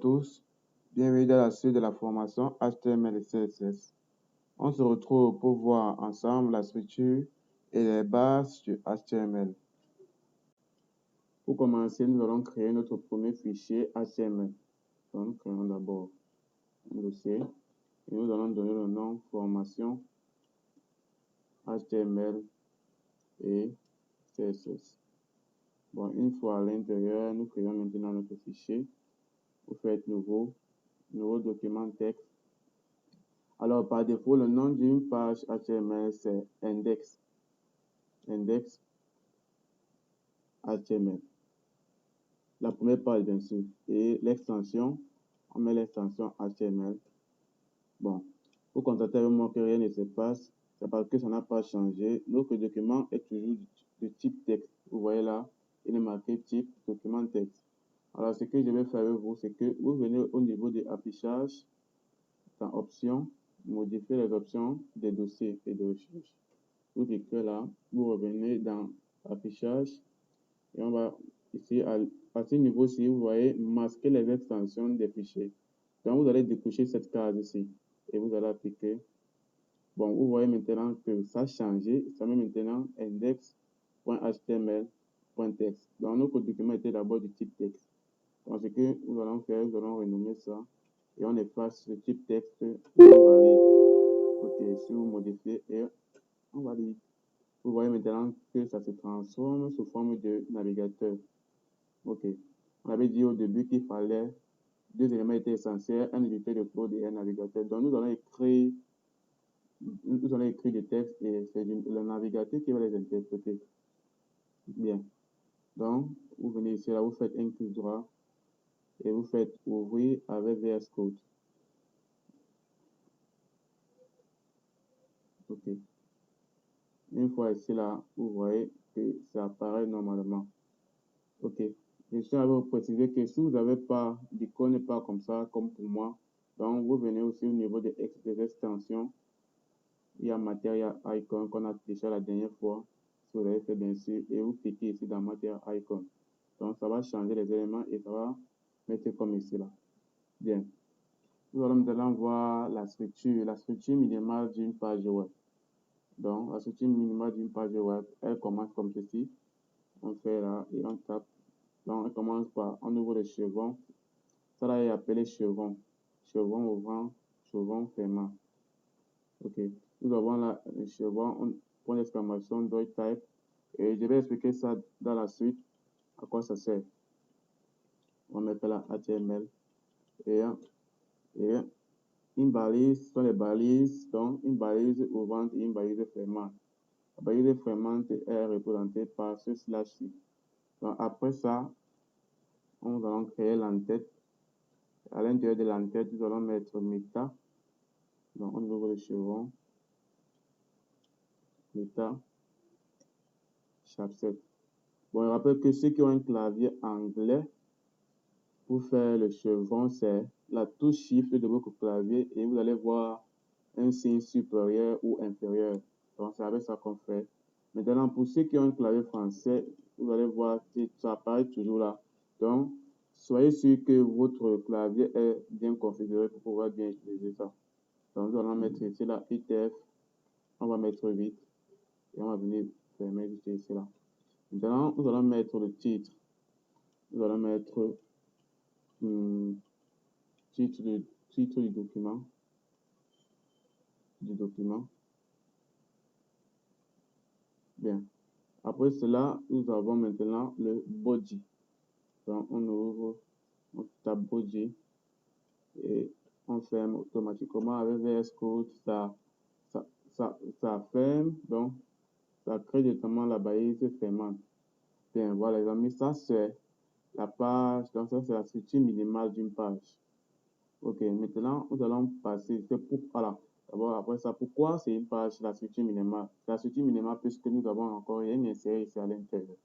tous, bienvenue dans la suite de la formation HTML et CSS. On se retrouve pour voir ensemble la structure et les bases du HTML. Pour commencer, nous allons créer notre premier fichier HTML. Donc, nous créons d'abord un dossier et nous allons donner le nom formation HTML et CSS. Bon, une fois à l'intérieur, nous créons maintenant notre fichier. Vous faites nouveau document texte. Alors, par défaut, le nom d'une page HTML, c'est index HTML. La première page, bien sûr. Et l'extension, on met l'extension HTML. Bon, pour constater avec moi que rien ne se passe, c'est parce que ça n'a pas changé. Notre document est toujours de type texte. Vous voyez là, il est marqué type document texte. Alors, ce que je vais faire avec vous, c'est que vous venez au niveau de affichage, dans options, modifier les options des dossiers et de recherche. Vous cliquez là, vous revenez dans affichage et on va ici à ce niveau-ci, vous voyez masquer les extensions des fichiers. Donc vous allez décocher cette case ici et vous allez appliquer. Bon, vous voyez maintenant que ça a changé, ça met maintenant index.html.text. Donc notre document était d'abord du type texte. Donc ce que nous allons faire, nous allons renommer ça et on efface le type texte et on valide. Ok, si vous modifiez et on valide. Vous voyez maintenant que ça se transforme sous forme de navigateur. Ok. On avait dit au début qu'il fallait deux éléments étaient essentiels, un éditeur de code et un navigateur. Donc nous allons écrire des textes et c'est le navigateur qui va les interpréter. Bien. Donc, vous venez ici, là, vous faites un clic droit et vous faites ouvrir avec VS Code. Ok. Une fois ici, là, vous voyez que ça apparaît normalement. Ok. Je tiens à vous préciser que si vous n'avez pas d'icône, pas comme ça, comme pour moi, donc vous venez aussi au niveau des extensions. Il y a Material Icon qu'on a déjà la dernière fois, si vous l'avez fait bien sûr, et vous cliquez ici dans Material Icon. Donc ça va changer les éléments et ça va mettre comme ici là. Bien. Nous allons maintenant voir la structure minimale d'une page web. Donc la structure minimale d'une page web, elle commence comme ceci. On fait là et on tape. Donc, on commence par, on ouvre le chevron. Ça là est appelé chevron. Chevron ouvrant, chevron fermant. Ok. Nous avons là le chevron, point d'exclamation, dot type. Et je vais expliquer ça dans la suite, à quoi ça sert. On va mettre là HTML. Et une balise, ce sont les balises. Donc, une balise ouvrante et une balise fermante. La balise fermante est représentée par ce slash-ci. Donc, après ça, nous allons créer l'entête. À l'intérieur de l'entête, nous allons mettre meta. Donc, on ouvre le chevron. Meta. Chapset. Bon, je rappelle que ceux qui ont un clavier anglais, pour faire le chevron, c'est la touche Shift de votre clavier et vous allez voir un signe supérieur ou inférieur. Donc, c'est avec ça qu'on fait. Maintenant, pour ceux qui ont un clavier français, vous allez voir que ça apparaît toujours là. Donc, soyez sûr que votre clavier est bien configuré pour pouvoir bien utiliser ça. Donc, nous allons mettre ici là, ITF, on va mettre 8 et on va venir fermer ici là. Maintenant, nous allons mettre le titre. Nous allons mettre titre du document. Bien. Après cela, nous avons maintenant le body. Donc, on ouvre, on tape body et on ferme automatiquement avec VS Code. Ça ferme, donc ça crée directement la balise fermante. Bien, voilà les amis, ça c'est la page, donc ça c'est la structure minimale d'une page. Ok, maintenant nous allons passer, voilà. D'abord, après ça, pourquoi c'est une page, la structure minimale? La structure minimale, puisque nous avons encore rien inséré ici à l'intérieur.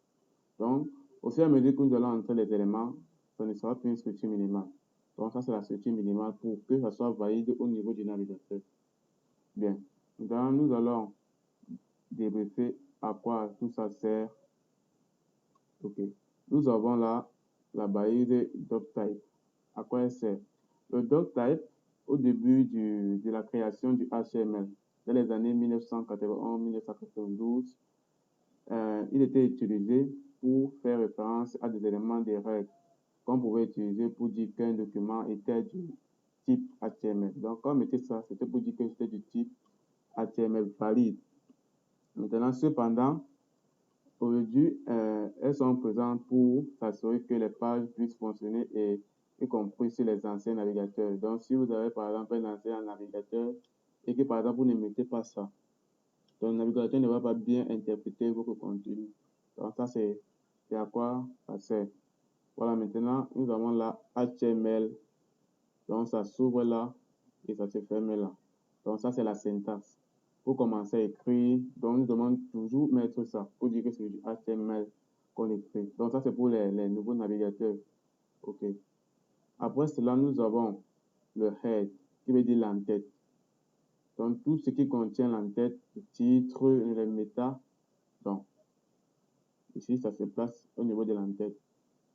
Donc, au fur et à mesure que nous allons entrer les éléments, ça ne sera plus une structure minimale. Donc, ça, c'est la structure minimale pour que ça soit valide au niveau du navigateur. Bien. Maintenant, nous allons débriefer à quoi tout ça sert. Ok. Nous avons là la balise doctype. à quoi elle sert? Le doctype, au début de la création du HTML, dans les années 1991-1992, il était utilisé pour faire référence à des éléments des règles qu'on pouvait utiliser pour dire qu'un document était du type HTML. Donc, quand on mettait ça, c'était pour dire que c'était du type HTML valide. Maintenant, cependant, aujourd'hui, elles sont présentes pour s'assurer que les pages puissent fonctionner y compris sur les anciens navigateurs. Donc, si vous avez par exemple un ancien navigateur et que par exemple vous ne mettez pas ça, donc le navigateur ne va pas bien interpréter votre contenu. Donc, ça, c'est à quoi ça sert. Voilà, maintenant, nous avons la HTML. Donc, ça s'ouvre là et ça se ferme là. Donc, ça, c'est la syntaxe. Pour commencer à écrire, donc, on nous demande toujours mettre ça pour dire que c'est du HTML qu'on écrit. Donc, ça, c'est pour les nouveaux navigateurs. OK. Après cela, nous avons le head, qui veut dire l'entête. Donc, tout ce qui contient l'entête, le titre, les méta. Donc, ici, ça se place au niveau de l'entête.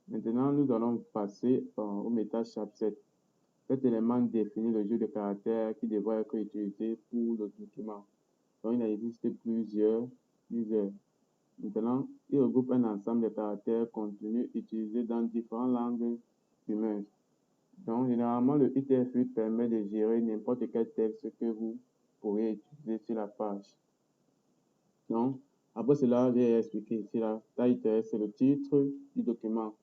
Maintenant, nous allons passer au méta chapset. Cet élément définit le jeu de caractères qui devra être utilisé pour le document. Donc, il existe plusieurs. Maintenant, il regroupe un ensemble de caractères contenus utilisés dans différentes langues humaines. Donc, généralement, le ITF8 permet de gérer n'importe quel texte que vous pourriez utiliser sur la page. Donc, après cela, j'ai expliqué ici la title, c'est le titre du document.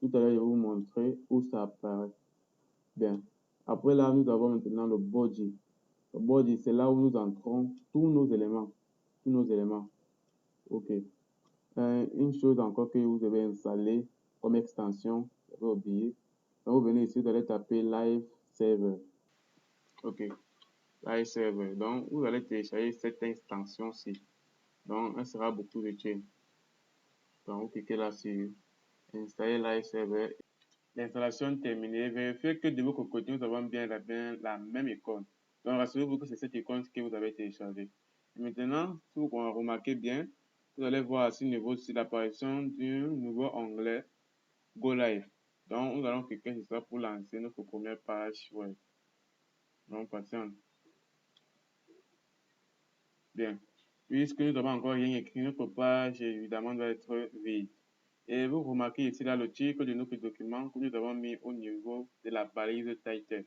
Tout à l'heure, je vais vous montrer où ça apparaît. Bien. Après là, nous avons maintenant le body. Le body, c'est là où nous entrons tous nos éléments. Tous nos éléments. OK. Une chose encore que vous devez installer comme extension, vous avez oublié. Donc, vous venez ici, vous allez taper Live Server. OK. Live Server. Donc, vous allez télécharger cette extension-ci. Donc, elle sera beaucoup utile. Donc, vous cliquez là sur Installer Live Server. L'installation terminée. Vérifiez que de votre côté, nous avons bien la même icône. Donc, rassurez-vous que c'est cette icône que vous avez téléchargée. Et maintenant, si vous remarquez bien, vous allez voir à ce niveau ci l'apparition d'un nouveau onglet Go Live. Donc, nous allons cliquer sur ça pour lancer notre première page web. Donc, patiente. Bien. Puisque nous n'avons encore rien écrit, notre page, évidemment, doit être vide. Et vous remarquez ici là le titre de notre document que nous avons mis au niveau de la balise title.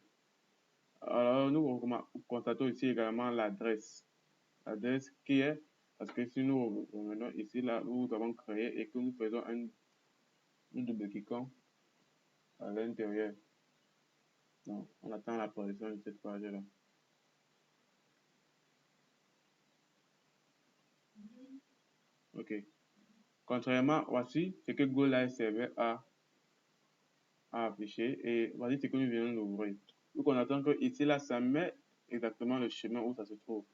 Alors, nous constatons ici également l'adresse. L'adresse qui est, parce que si nous revenons ici là où nous avons créé et que nous faisons nous double-cliquons à l'intérieur. Donc, on attend l'apparition de cette page-là. OK. Contrairement, voici ce que Go Live Server a affiché et voici ce que nous venons d'ouvrir. Donc, on attend que ici là, ça met exactement le chemin où ça se trouve.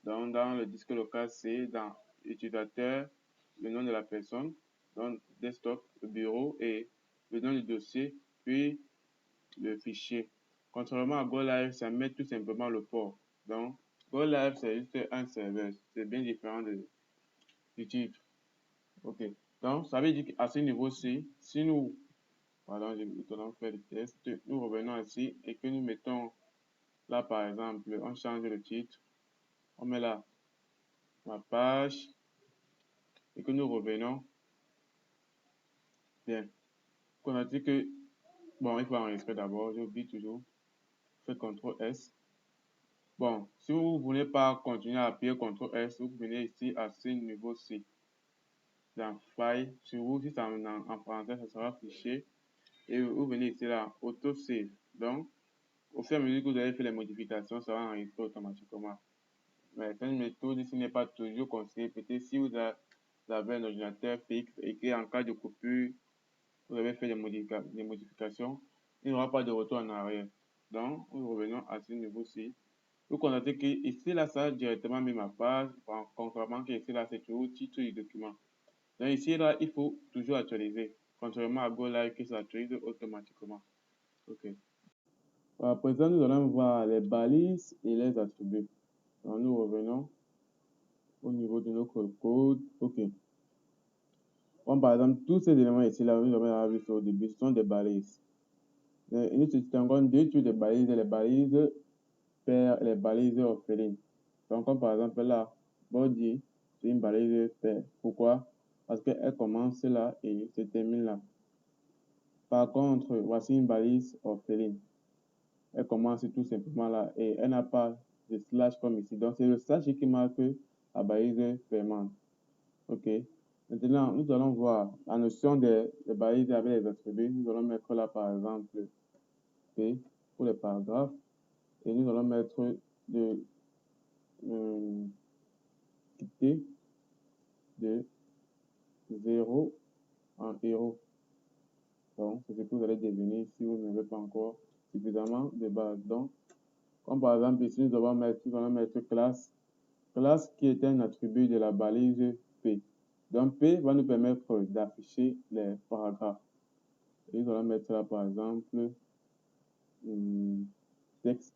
Donc, dans le disque local, c'est dans utilisateur, le nom de la personne, donc desktop, le bureau et le nom du dossier, puis le fichier. Contrairement à GoLive, ça met tout simplement le port. Donc, GoLive, c'est juste un serveur. C'est bien différent du titre. OK. Donc, ça veut dire qu'à ce niveau-ci, si nous, pardon, nous allons faire le test, nous revenons ici et que nous mettons là, par exemple, on change le titre, on met là la page et que nous revenons. Bien. On a dit que, bon, il faut enregistrer d'abord, j'oublie toujours. Faites CTRL S. Bon, si vous ne voulez pas continuer à appuyer CTRL S, vous venez ici à ce niveau-ci. Dans File, sur vous, si c'est en français, ça sera fichier. Et vous venez ici là, Auto Save. Donc, au fur et à mesure que vous allez faire les modifications, ça va enregistrer automatiquement. Mais cette méthode ici n'est pas toujours conseillée. Peut-être si vous avez un ordinateur fixe et qu'en cas de coupure, vous avez fait des modifications, il n'y aura pas de retour en arrière. Donc, nous revenons à ce niveau-ci. Vous constatez que ici, là, ça a directement mis ma page, contrairement que ici, là, c'est toujours le titre du document. Donc, ici, là, il faut toujours actualiser, contrairement à GoLive qui s'actualise automatiquement. OK. À présent, nous allons voir les balises et les attributs. Donc, nous revenons au niveau de notre code. OK. Bon, par exemple, tous ces éléments ici, là, nous avons vu au début, ce sont des balises. Nous distinguons deux types de balises, les balises paires et les balises orphelines. Donc, comme par exemple là, body, c'est une balise paire. Pourquoi? Parce qu'elle commence là et se termine là. Par contre, voici une balise orpheline. Elle commence tout simplement là et elle n'a pas de slash comme ici. Donc, c'est le slash qui marque la balise fermante. OK. Maintenant, nous allons voir la notion des balises avec les attributs. Nous allons mettre là, par exemple, P pour les paragraphes. Et nous allons mettre de quitter de 0 en héros. Donc, c'est ce que vous allez devenir si vous n'avez pas encore suffisamment de base. Donc, comme par exemple ici, nous allons mettre classe. Classe qui est un attribut de la balise P. Donc, P va nous permettre d'afficher les paragraphes. Et nous allons mettre là, par exemple, texte.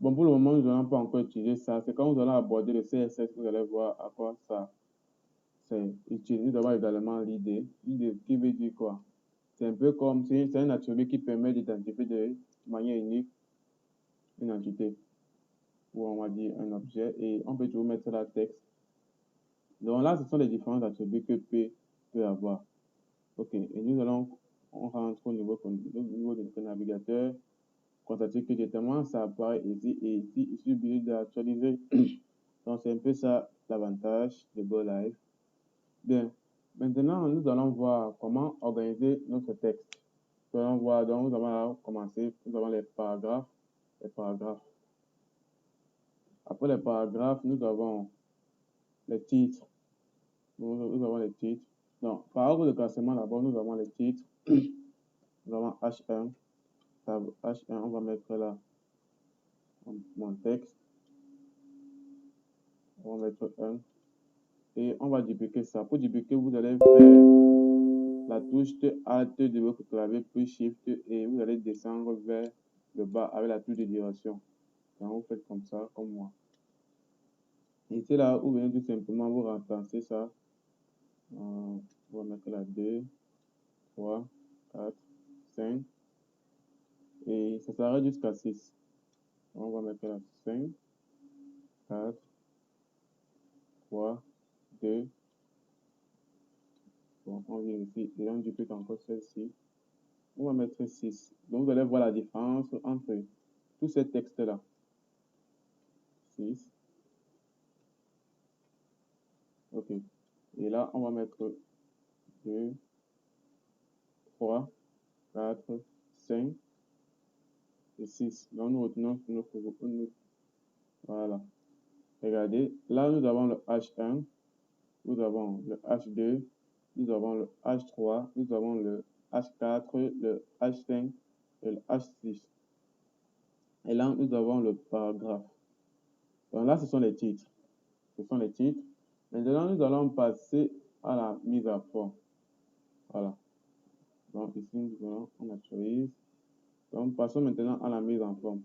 Bon, pour le moment, nous n'allons pas encore utiliser ça. C'est quand nous allons aborder le CSS que vous allez voir à quoi ça c'est utile. Nous avons également l'idée. L'idée qui veut dire quoi? C'est un peu comme, c'est un attribut qui permet d'identifier de manière unique une entité, ou on va dire un objet, et on peut toujours mettre là texte. Donc là, ce sont les différents attributs que P peut avoir. OK, et on rentre au niveau de notre navigateur, constater que directement ça apparaît ici, et ici, il suffit obligé d'actualiser. Donc c'est un peu ça l'avantage de Go Live. Bien, maintenant nous allons voir comment organiser notre texte. Nous allons voir, donc nous allons commencer, nous avons les paragraphes. Après les paragraphes, nous avons les titres. Nous avons les titres. Donc, par ordre de classement, d'abord, nous avons les titres. Nous avons H1. H1, on va mettre là mon texte. On va mettre 1. Et on va dupliquer ça. Pour dupliquer, vous allez faire la touche Alt de votre clavier, puis Shift, et vous allez descendre vers le bas avec la touche de direction. Donc, vous faites comme ça, comme moi. Et c'est là où vous venez tout simplement vous remplacer ça. On va mettre là 2, 3, 4, 5. Et ça s'arrête jusqu'à 6. On va mettre là 5, 4, 3, 2. Bon, on vient ici et on duplique encore celle-ci. On va mettre 6. Donc, vous allez voir la différence entre tous ces textes-là. 6. OK. Et là, on va mettre 2, 3, 4, 5 et 6. Donc, nous retenons notre voilà. Regardez, là, nous avons le H1, nous avons le H2, nous avons le H3, nous avons le H4, le H5 et le H6. Et là, nous avons le paragraphe. Donc là, ce sont les titres. Ce sont les titres. Maintenant, nous allons passer à la mise à forme. Voilà. Donc ici, on actualise. Donc, passons maintenant à la mise en forme.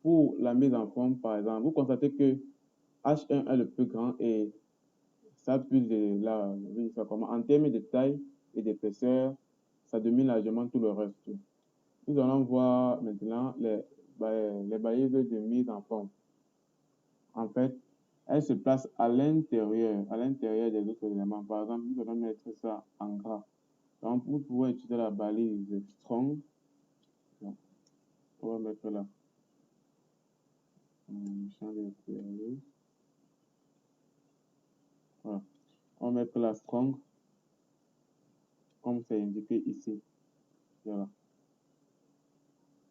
Pour la mise en forme, par exemple, vous constatez que H1 est le plus grand et ça plus de la, en termes de taille et d'épaisseur, ça domine largement tout le reste. Nous allons voir maintenant les balises de mise en forme. En fait, elles se placent à l'intérieur des autres éléments. Par exemple, nous allons mettre ça en gras. Donc, vous pouvez utiliser la balise strong. Donc, on va mettre là. Voilà. On va mettre la strong, comme c'est indiqué ici. Voilà.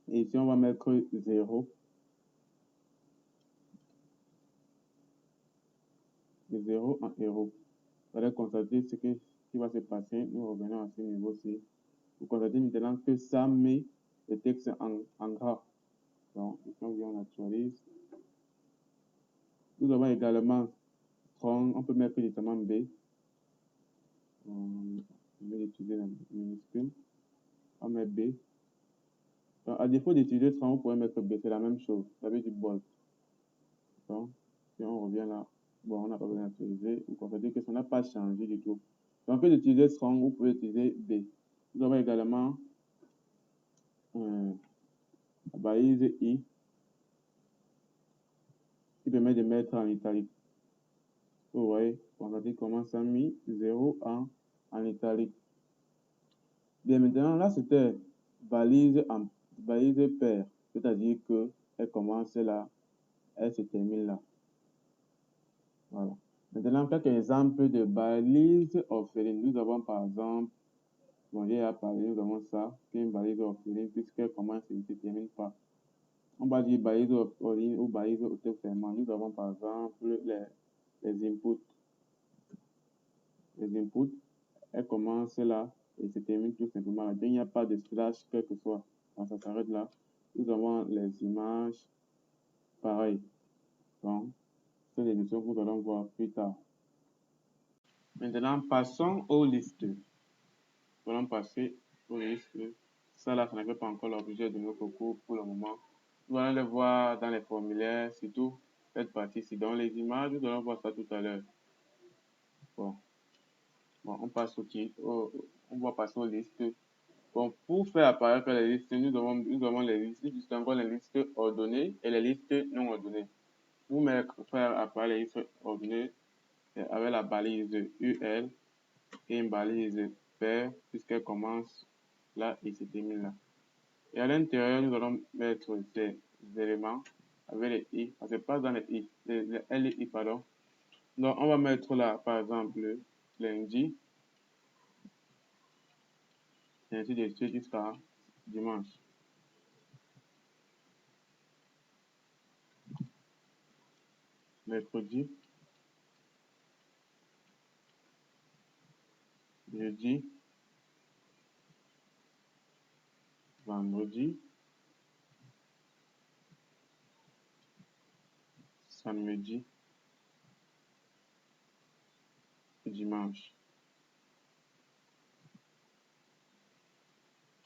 Et ici, on va mettre 0. De 0 en héros. Vous allez constater ce qui va se passer. Nous revenons à ce niveau-ci. Vous constatez maintenant que ça met le texte en gras. Donc, ici, on actualise. Nous avons également strong. On peut mettre directement B. On va utiliser la minuscule. On met B. Donc, à défaut d'utiliser strong, vous pouvez mettre B. C'est la même chose. Vous avez du bold. Donc, si on revient là, bon, on n'a pas besoin d'utiliser. Vous constatez que ça n'a pas changé du tout. Donc, d'utiliser strong, vous pouvez utiliser B. Nous avons également la balise I qui permet de mettre en italique. Vous voyez, constatez comment ça a mis 0 en italique. Bien, maintenant, là, c'était balise paire, c'est-à-dire qu'elle commence là, elle se termine là. Voilà. Maintenant, quelques exemples de balises orphelines. Nous avons par exemple, bon, j'ai à parler, nous avons ça, qui est une balise orpheline, puisqu'elle commence et ne se termine pas. On va dire balise orpheline ou balise auto-fermant. Nous avons par exemple les inputs. Les inputs, elles commencent là et se terminent tout simplement là. Il n'y a pas de slash, quel que soit. Donc, ça s'arrête là. Nous avons les images, pareil. Donc, c'est des notions que nous allons voir plus tard. Maintenant, passons aux listes. Nous allons passer aux listes. Ça là, ça ne fait pas encore l'objet de notre cours pour le moment. Nous allons les voir dans les formulaires, surtout cette partie-ci. Dans les images, nous allons voir ça tout à l'heure. Bon, on passe on va passer aux listes. Bon, pour faire apparaître les listes, nous avons les listes, nous distinguons les listes ordonnées et les listes non ordonnées. Pour faire apparaître les listes ordonnées avec la balise UL et une balise paire, puisqu'elle commence là et se termine là. Et à l'intérieur, nous allons mettre ces éléments avec les I, parce que pas dans les I, les L et I, pardon. Donc, on va mettre là, par exemple, lundi, et ainsi de suite jusqu'à dimanche. Mercredi, jeudi, vendredi, samedi, dimanche.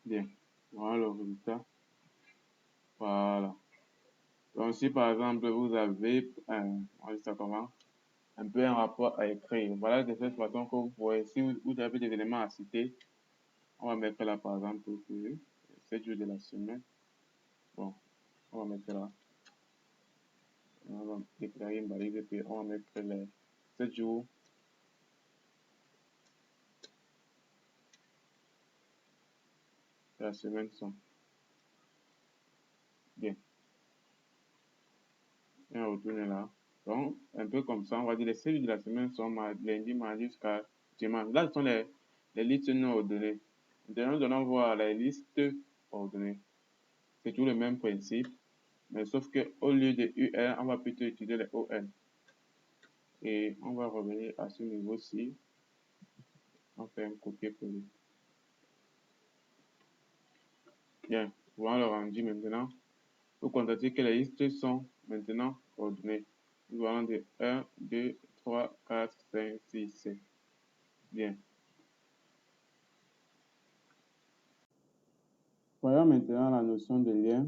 Bien, voilà le résultat. Voilà. Donc, si par exemple vous avez, on dit ça comment, un peu un rapport à écrire, voilà de cette façon que vous pouvez, si vous avez des éléments à citer, on va mettre là par exemple que 7 jours de la semaine. Bon, on va mettre là. On va déclarer une balise et puis on va mettre les 7 jours de la semaine sont. Bien. Et on retourne là. Donc, un peu comme ça, on va dire les 7 jours de la semaine sont lundi, mardi jusqu'à dimanche. Là, ce sont les listes non ordonnées. Maintenant, nous allons voir les listes ordonnées. C'est tout le même principe, mais sauf qu'au lieu de UR, on va plutôt utiliser les ON. Et on va revenir à ce niveau-ci. On fait un copier-coller. Bien, voilà le rendu maintenant. Vous constatez que les listes sont maintenant ordonnées. Nous allons de 1, 2, 3, 4, 5, 6, 7. Bien. Voyons maintenant la notion de lien.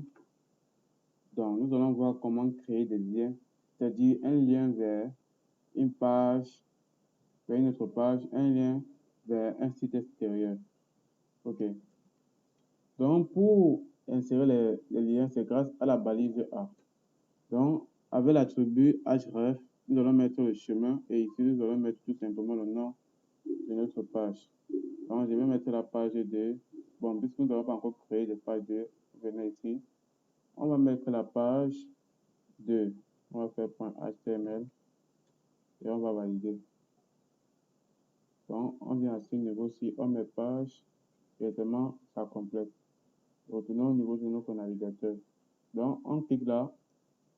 Donc, nous allons voir comment créer des liens, c'est-à-dire un lien vers une page, vers une autre page, un lien vers un site extérieur. OK. Donc, pour insérer les liens, c'est grâce à la balise A. Donc, avec l'attribut href, nous allons mettre le chemin et ici, nous allons mettre tout simplement le nom de notre page. Donc, je vais mettre la page 2. Bon, puisque nous n'avons pas encore créé de page 2, venez ici. On va mettre la page 2. On va faire .html et on va valider. Donc, on vient à ce niveau-ci, on met page, directement, ça complète. Retournons au niveau de notre navigateur. Donc, on clique là,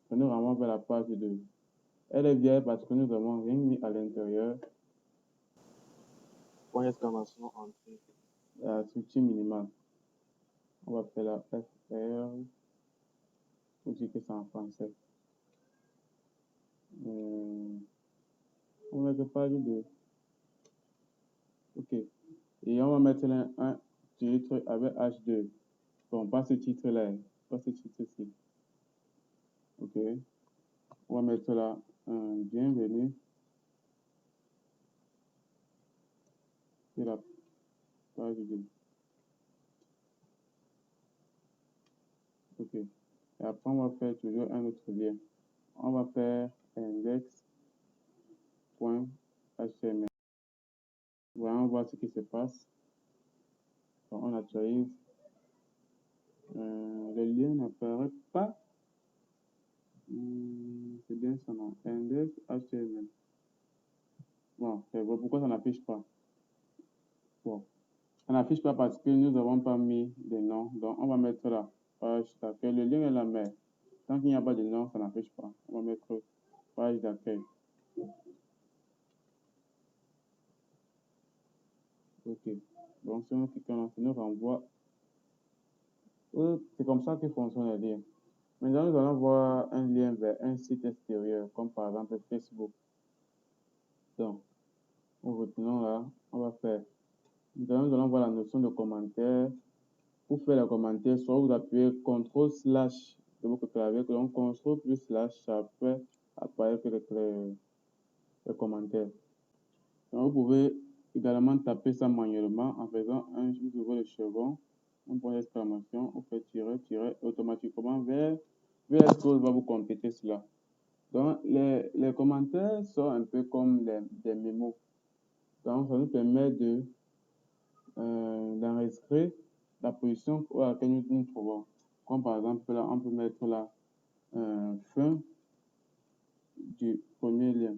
ça nous renvoie vers la page 2. Elle est vieille parce que nous n'avons rien mis à l'intérieur. Point d'exclamation entrée. La structure minimale. On va faire la FR. Faut dire que c'est en français. On va mettre page 2. OK. Et on va mettre là un titre avec H2. Bon, pas ce titre-là, pas ce titre-ci. OK. On va mettre là un bienvenue. C'est la page 2. OK. Et après, on va faire toujours un autre lien. On va faire index.html. Voilà, on va voir ce qui se passe. Donc, on actualise. Le lien n'apparaît pas. C'est bien ça, non? Index.html. Bon, c'est bon. Pourquoi ça n'affiche pas? Bon, ça n'affiche pas parce que nous n'avons pas mis de nom. Donc, on va mettre là, page d'accueil. Le lien est là, mais tant qu'il n'y a pas de nom, ça n'affiche pas. On va mettre page d'accueil. OK. Donc, si on clique là, ça nous renvoie. C'est comme ça que fonctionne le lien. Maintenant, nous allons voir un lien vers un site extérieur, comme par exemple Facebook. Donc, nous retenons là, on va faire. Maintenant, nous allons voir la notion de commentaire. Pour faire les commentaires, soit vous appuyez CTRL/ de votre clavier, donc CTRL plus slash, ça fait apparaître les commentaires. Donc, vous pouvez également taper ça manuellement en faisant vous ouvrez le chevron, un point d'exclamation, vous faites tirer, automatiquement VS Code va vous compléter cela. Donc, les commentaires sont un peu comme des mémos. Donc, ça nous permet d'enregistrer la position à laquelle nous nous trouvons. Comme par exemple, là, on peut mettre là fin du premier lien.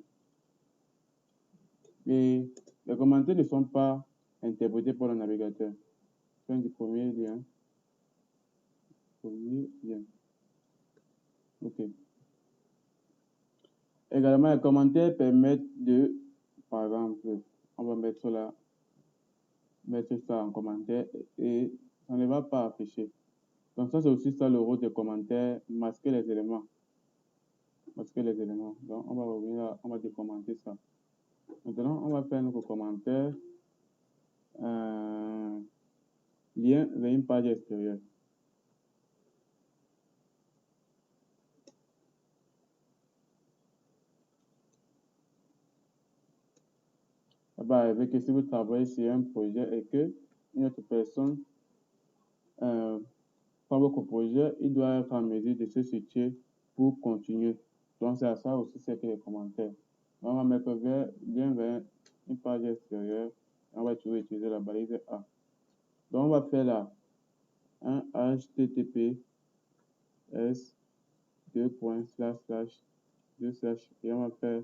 Et les commentaires ne sont pas interprétés par le navigateur. Fin du premier lien. OK. Également, les commentaires permettent de, par exemple, on va mettre là, mettre ça en commentaire et ça ne va pas afficher. Donc ça, c'est aussi ça le rôle des commentaires, masquer les éléments. Masquer les éléments. Donc on va revenir là, on va décommenter ça. Maintenant, on va faire notre commentaire. Lien vers une page extérieure. Ça va arriver que si vous travaillez sur un projet et que une autre personne prend votre projet, il doit être en mesure de se situer pour continuer. Donc c'est à ça aussi c'est que les commentaires. On va mettre lien vers une page extérieure. On va toujours utiliser la balise A. Donc on va faire là un HTTPS et on va faire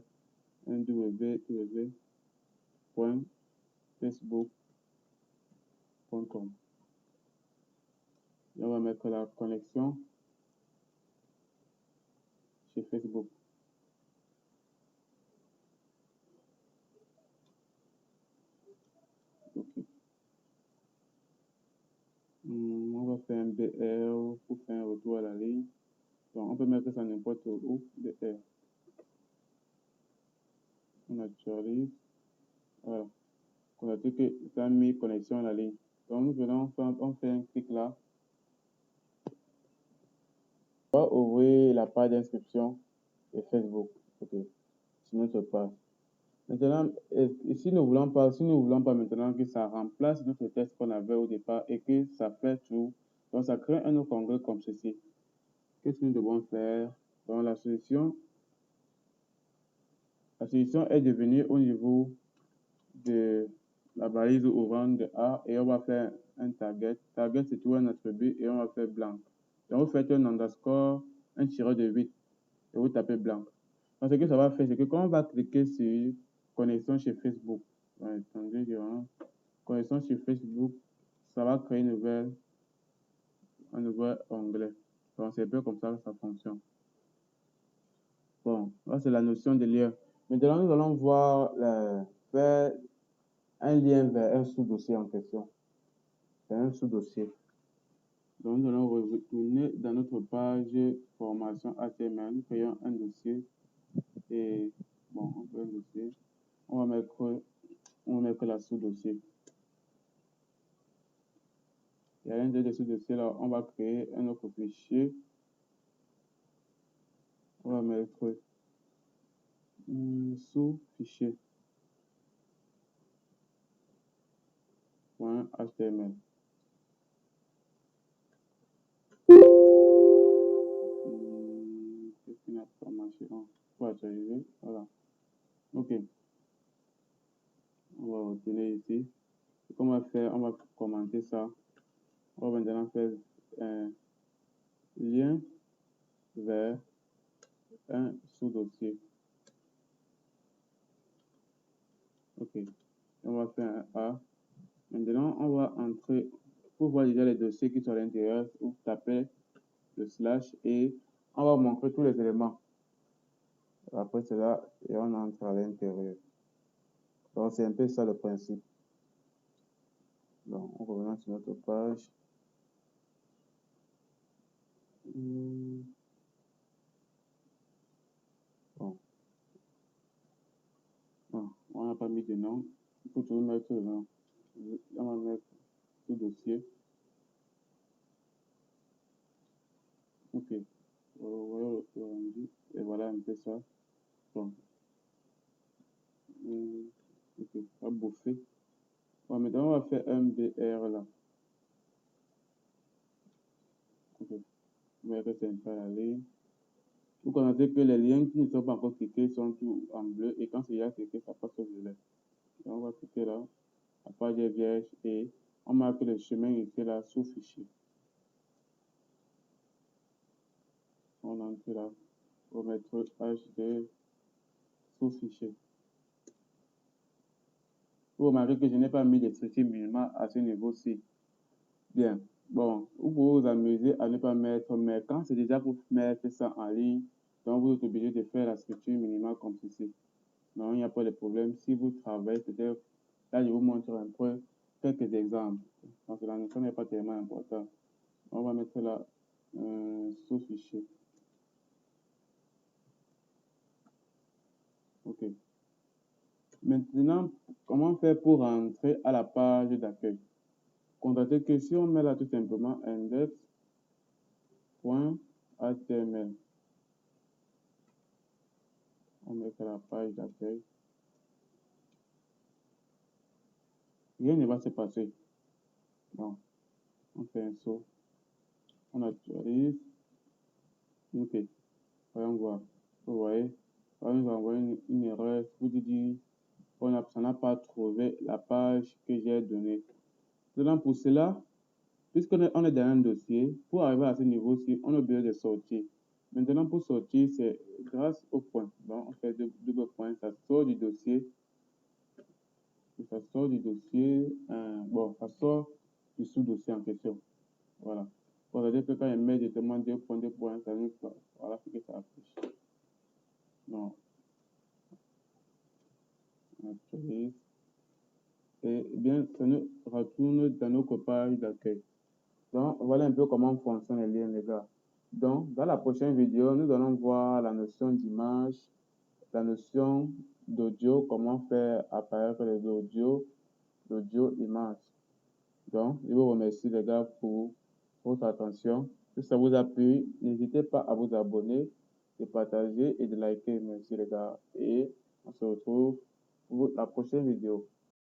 un www.facebook.com. Et on va mettre la connexion chez Facebook. Okay. On va faire un BR pour faire un retour à la ligne. Donc, on peut mettre ça n'importe où, BR. On actualise. Voilà. On a dit que ça a mis connexion à la ligne. Donc, nous venons, on fait un clic là. On va ouvrir la page d'inscription de Facebook. OK. Sur notre page. Maintenant, si nous voulons pas maintenant que ça remplace notre texte qu'on avait au départ et que ça fait tout, donc ça crée un autre onglet comme ceci. Qu'est-ce que nous devons faire? Donc la solution est devenue au niveau de la balise orange de A et on va faire un target. Target, c'est tout un attribut et on va faire blanc. Donc vous faites un underscore, un tiré de 8 et vous tapez blanc. Donc ce que ça va faire, c'est que quand on va cliquer sur connexion chez Facebook, attendez, connexion sur Facebook, ça va créer un nouvel onglet. Donc c'est un peu comme ça que ça fonctionne. Bon, là c'est la notion de lien. Maintenant, nous allons voir faire un lien vers un sous-dossier en question. Vers un sous-dossier. Donc, nous allons retourner dans notre page formation HTML. Nous créons un dossier. Et bon, on crée un dossier. On va mettre la sous-dossier. Et à l'intérieur de ce dossier là, on va créer un autre fichier. On va mettre sous-fichier. .html. actualiser. Voilà. OK. On va retourner ici. Ce qu'on va faire, on va commenter ça. On va maintenant faire un lien vers un sous-dossier. OK. On va faire un A. Maintenant, on va entrer, pour voir déjà les dossiers qui sont à l'intérieur, vous tapez le slash et on va montrer tous les éléments. Après cela, et on entre à l'intérieur. Donc, c'est un peu ça le principe. Donc, on revient sur notre page. Bon. Non, on n'a pas mis de nom. Il faut toujours mettre le nom. On va mettre tout dossier. OK. Vous voyez le rendu. Et voilà un peu ça. Bon. OK. On va bouffer. Bon, maintenant, on va faire un BR là. OK. Vous voyez que c'est un peu à la ligne. Vous connaissez que les liens qui ne sont pas encore cliqués sont tous en bleu et quand c'est déjà cliqué, ça passe au violet. Donc, on va cliquer là. La page est vierge et on marque le chemin ici là sous fichier. On entre là. On va mettre HD sous fichier. Vous remarquez que je n'ai pas mis de structure minimale à ce niveau-ci. Bien. Bon, vous pouvez vous amuser à ne pas mettre, mais quand c'est déjà pour mettre ça en ligne, donc vous êtes obligé de faire la structure minimale comme ceci. Non, il n'y a pas de problème. Si vous travaillez, peut-être, là, je vous montre un peu quelques exemples. Donc, la notion n'est pas tellement importante. On va mettre là, sous fichier. OK. Maintenant, comment faire pour rentrer à la page d'accueil? Constatez que si on met là tout simplement index.html, on met à la page d'accueil, rien ne va se passer. Non. On fait un saut. On actualise. OK. Voyons voir. Vous voyez, on nous envoie une erreur. Vous dit ça n'a pas trouvé la page que j'ai donnée. Donc pour cela, puisqu'on est dans un dossier, pour arriver à ce niveau-ci, on a besoin de sortir. Maintenant, pour sortir, c'est grâce au point. Donc, on fait double point, ça sort du dossier. Ça sort du dossier. Bon, ça sort du sous-dossier en question. Voilà. Pour dire que quand il met directement deux points, ça veut pas. Voilà ce que ça affiche. Non. Actualise. Et bien, ça nous retourne dans notre page d'accueil. Donc, voilà un peu comment fonctionnent les liens, les gars. Donc, dans la prochaine vidéo, nous allons voir la notion d'image, la notion d'audio, comment faire apparaître les audios, l'audio image. Donc, je vous remercie, les gars, pour votre attention. Si ça vous a plu, n'hésitez pas à vous abonner, de partager et de liker. Merci, les gars. Et on se retrouve pour la prochaine vidéo.